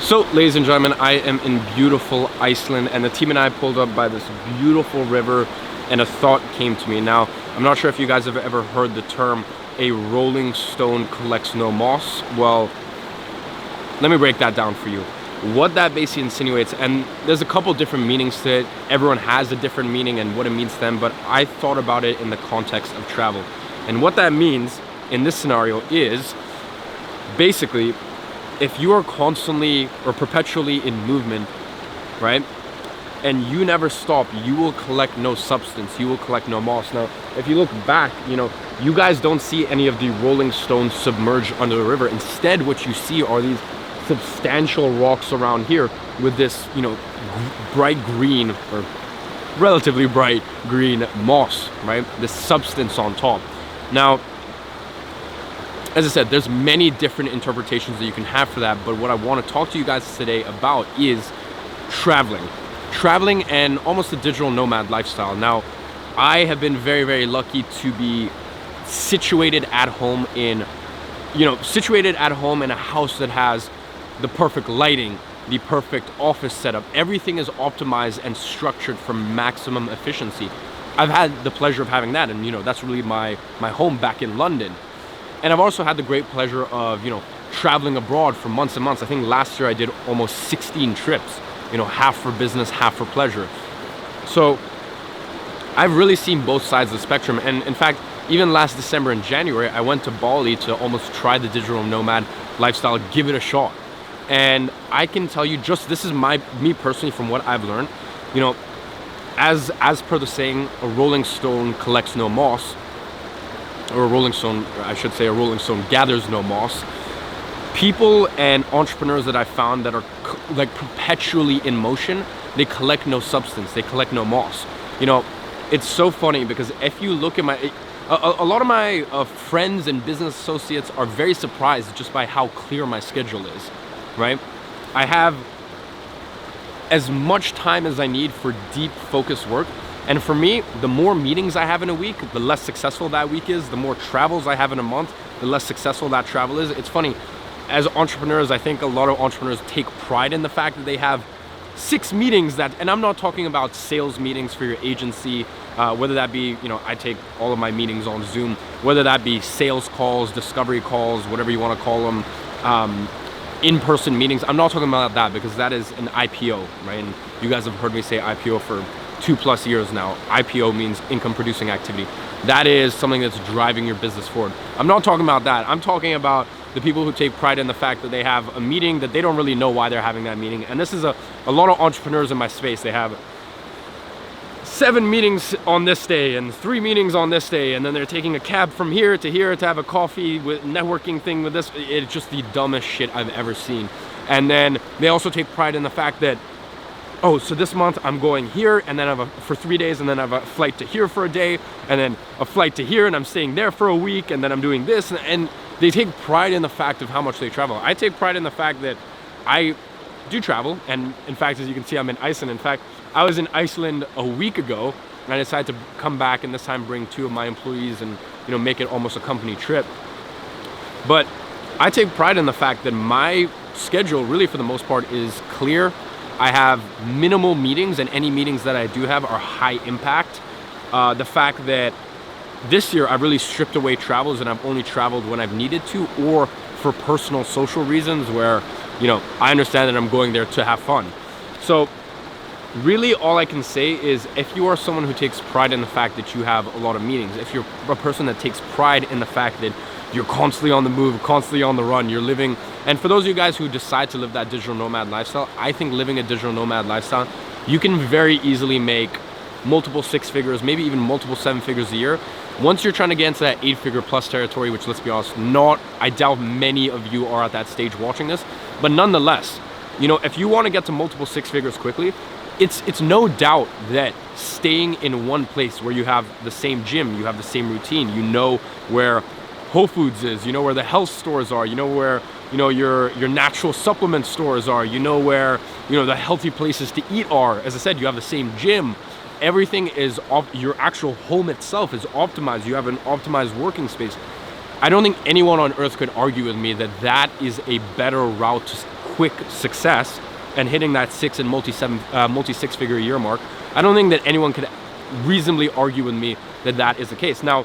So, ladies and gentlemen, I am in beautiful Iceland, and the team and I pulled up by this beautiful river, and a thought came to me. Now, I'm not sure if you guys have ever heard the term, a rolling stone collects no moss. Well, let me break that down for you. What that basically insinuates, and there's a couple different meanings to it. Everyone has a different meaning and what it means to them, but I thought about it in the context of travel. And what that means in this scenario is, basically, if you are constantly or perpetually in movement, right, and you never stop, you will collect no substance, you will collect no moss. Now, if you look back, you guys don't see any of the rolling stones submerged under the river. Instead, what you see are these substantial rocks around here with this, bright green or relatively bright green moss, right? This substance on top. Now, as I said, there's many different interpretations that you can have for that, but what I want to talk to you guys today about is traveling. Traveling and almost a digital nomad lifestyle. Now, I have been very, very lucky to be situated at home in a house that has the perfect lighting, the perfect office setup. Everything is optimized and structured for maximum efficiency. I've had the pleasure of having that, and that's really my home back in London. And I've also had the great pleasure of, traveling abroad for months and months. I think last year I did almost 16 trips, half for business, half for pleasure. So I've really seen both sides of the spectrum. And in fact, even last December and January, I went to Bali to almost try the digital nomad lifestyle, give it a shot. And I can tell you, this is me personally, from what I've learned, as per the saying, a rolling stone collects no moss, or a rolling stone gathers no moss. People and entrepreneurs that I found that are like perpetually in motion, they collect no substance, they collect no moss. It's so funny because if you look at a lot of my friends and business associates are very surprised just by how clear my schedule is, right? I have as much time as I need for deep focused work. And for me, the more meetings I have in a week, the less successful that week is. The more travels I have in a month, the less successful that travel is. It's funny, as entrepreneurs, I think a lot of entrepreneurs take pride in the fact that they have 6 meetings and I'm not talking about sales meetings for your agency, whether that be, I take all of my meetings on Zoom, whether that be sales calls, discovery calls, whatever you want to call them, in-person meetings. I'm not talking about that because that is an IPO, right? And you guys have heard me say IPO for 2+ years now. IPO means income producing activity. That is something that's driving your business forward. I'm not talking about that. I'm talking about the people who take pride in the fact that they have a meeting that they don't really know why they're having that meeting. And this is a lot of entrepreneurs in my space. They have 7 meetings on this day and 3 meetings on this day, and then they're taking a cab from here to have a coffee with networking thing with this. It's just the dumbest shit I've ever seen. And then they also take pride in the fact that, oh, so this month I'm going here, and then for 3 days, and then I have a flight to here for a day, and then a flight to here, and I'm staying there for a week, and then I'm doing this, and they take pride in the fact of how much they travel. I take pride in the fact that I do travel, and in fact, as you can see, I'm in Iceland. In fact, I was in Iceland a week ago, and I decided to come back and this time bring 2 of my employees and make it almost a company trip. But I take pride in the fact that my schedule, really for the most part, is clear. I have minimal meetings, and any meetings that I do have are high impact. The fact that this year I've really stripped away travels, and I've only traveled when I've needed to, or for personal social reasons where, I understand that I'm going there to have fun. So really all I can say is, if you are someone who takes pride in the fact that you have a lot of meetings, if you're a person that takes pride in the fact that you're constantly on the move, constantly on the run, you're living, and for those of you guys who decide to live that digital nomad lifestyle, I think living a digital nomad lifestyle, you can very easily make multiple 6 figures, maybe even multiple 7 figures a year. Once you're trying to get into that 8-figure plus territory, which, let's be honest, I doubt many of you are at that stage watching this, but nonetheless, if you want to get to multiple 6 figures quickly, it's no doubt that staying in one place where you have the same gym, you have the same routine, where Whole Foods is, where the health stores are, where your natural supplement stores are, where the healthy places to eat are. As I said, you have the same gym. Everything is your actual home itself is optimized. You have an optimized working space. I don't think anyone on earth could argue with me that that is a better route to quick success and hitting that multi six-figure a year mark, I don't think that anyone could reasonably argue with me that that is the case. Now,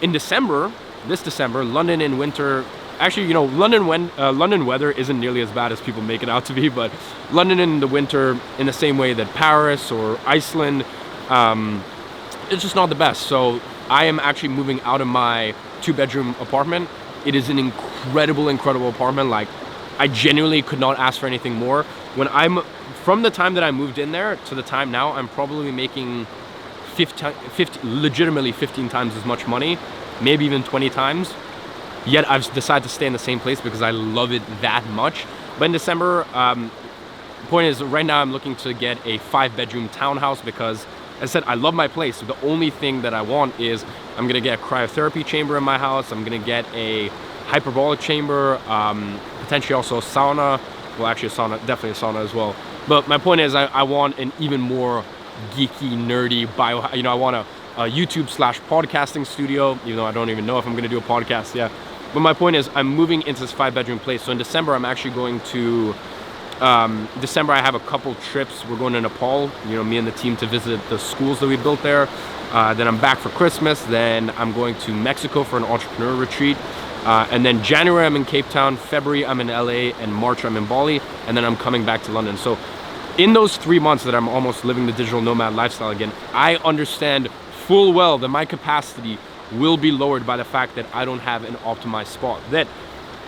in December, this December, London in winter, actually, London weather isn't nearly as bad as people make it out to be, but London in the winter, in the same way that Paris or Iceland, it's just not the best. So I am actually moving out of my 2-bedroom apartment. It is an incredible apartment. Like, I genuinely could not ask for anything more. From the time that I moved in there to the time now, I'm probably making legitimately 15 times as much money, maybe even 20 times. Yet I've decided to stay in the same place because I love it that much. But in December, the point is, right now I'm looking to get a 5-bedroom townhouse because, as I said, I love my place. So the only thing that I want is I'm gonna get a cryotherapy chamber in my house. I'm gonna get a hyperbolic chamber, potentially also a sauna. Well, actually a sauna, definitely a sauna as well. But my point is, I want an even more geeky, nerdy I want a YouTube/podcasting studio, even though I don't even know if I'm gonna do a podcast yet. But my point is, I'm moving into this 5-bedroom place. So in December, I'm actually going to, December I have a couple trips. We're going to Nepal, me and the team, to visit the schools that we built there. Then I'm back for Christmas. Then I'm going to Mexico for an entrepreneur retreat. And then January I'm in Cape Town, February I'm in LA, and March I'm in Bali, and then I'm coming back to London. So in those 3 months that I'm almost living the digital nomad lifestyle again, I understand full well that my capacity will be lowered by the fact that I don't have an optimized spot. That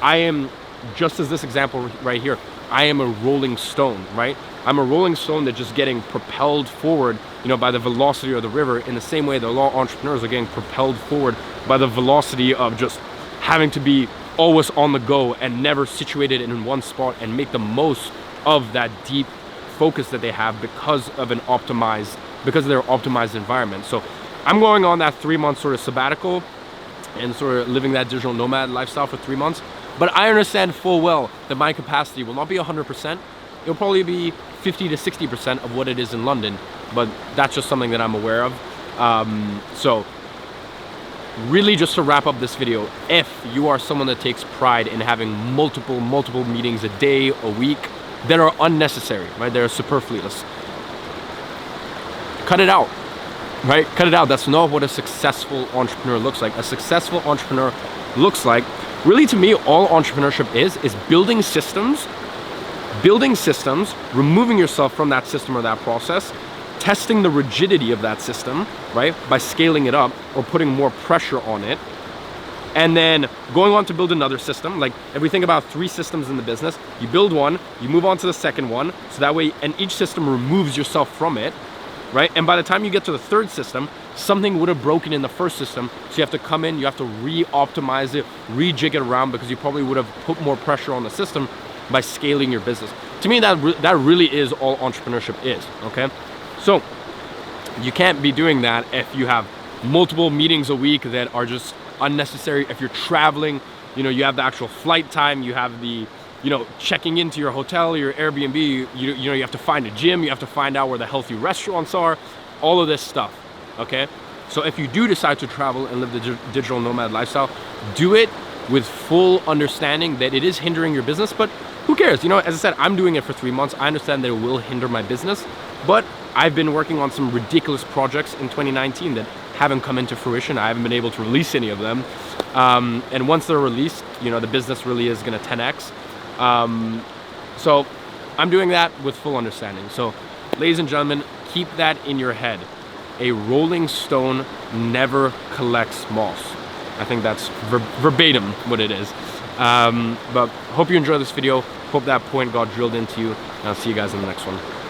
I am, just as this example right here, I am a rolling stone, right? I'm a rolling stone that's just getting propelled forward, by the velocity of the river, in the same way that a lot of entrepreneurs are getting propelled forward by the velocity of just having to be always on the go and never situated in one spot and make the most of that deep focus that they have because of their optimized environment. So I'm going on that 3-month sort of sabbatical and sort of living that digital nomad lifestyle for 3 months. But I understand full well that my capacity will not be 100%. It'll probably be 50 to 60% of what it is in London. But that's just something that I'm aware of. So really, just to wrap up this video, if you are someone that takes pride in having multiple meetings a day, a week, that are unnecessary, right? They're superfluous. Cut it out, right? Cut it out. That's not what a successful entrepreneur looks like. A successful entrepreneur looks like, really, to me, all entrepreneurship is building systems, removing yourself from that system or that process, testing the rigidity of that system, right? By scaling it up or putting more pressure on it. And then going on to build another system. Like, if we think about 3 systems in the business, you build one, you move on to the second one, so that way, and each system removes yourself from it, right? And by the time you get to the 3rd system, something would have broken in the 1st system, so you have to come in, you have to re-optimize it, rejig it around, because you probably would have put more pressure on the system by scaling your business. To me, that really is all entrepreneurship is, okay? So you can't be doing that if you have multiple meetings a week that are just unnecessary. If you're traveling, you have the actual flight time, you have the, checking into your hotel, your Airbnb, you have to find a gym, you have to find out where the healthy restaurants are, all of this stuff, okay? So if you do decide to travel and live the digital nomad lifestyle, do it with full understanding that it is hindering your business, but who cares? As I said, I'm doing it for 3 months. I understand that it will hinder my business, but I've been working on some ridiculous projects in 2019 that haven't come into fruition. I haven't been able to release any of them. And once they're released, the business really is gonna 10x. So I'm doing that with full understanding. So ladies and gentlemen, keep that in your head. A rolling stone never collects moss. I think that's verbatim what it is. But hope you enjoyed this video. Hope that point got drilled into you. And I'll see you guys in the next one.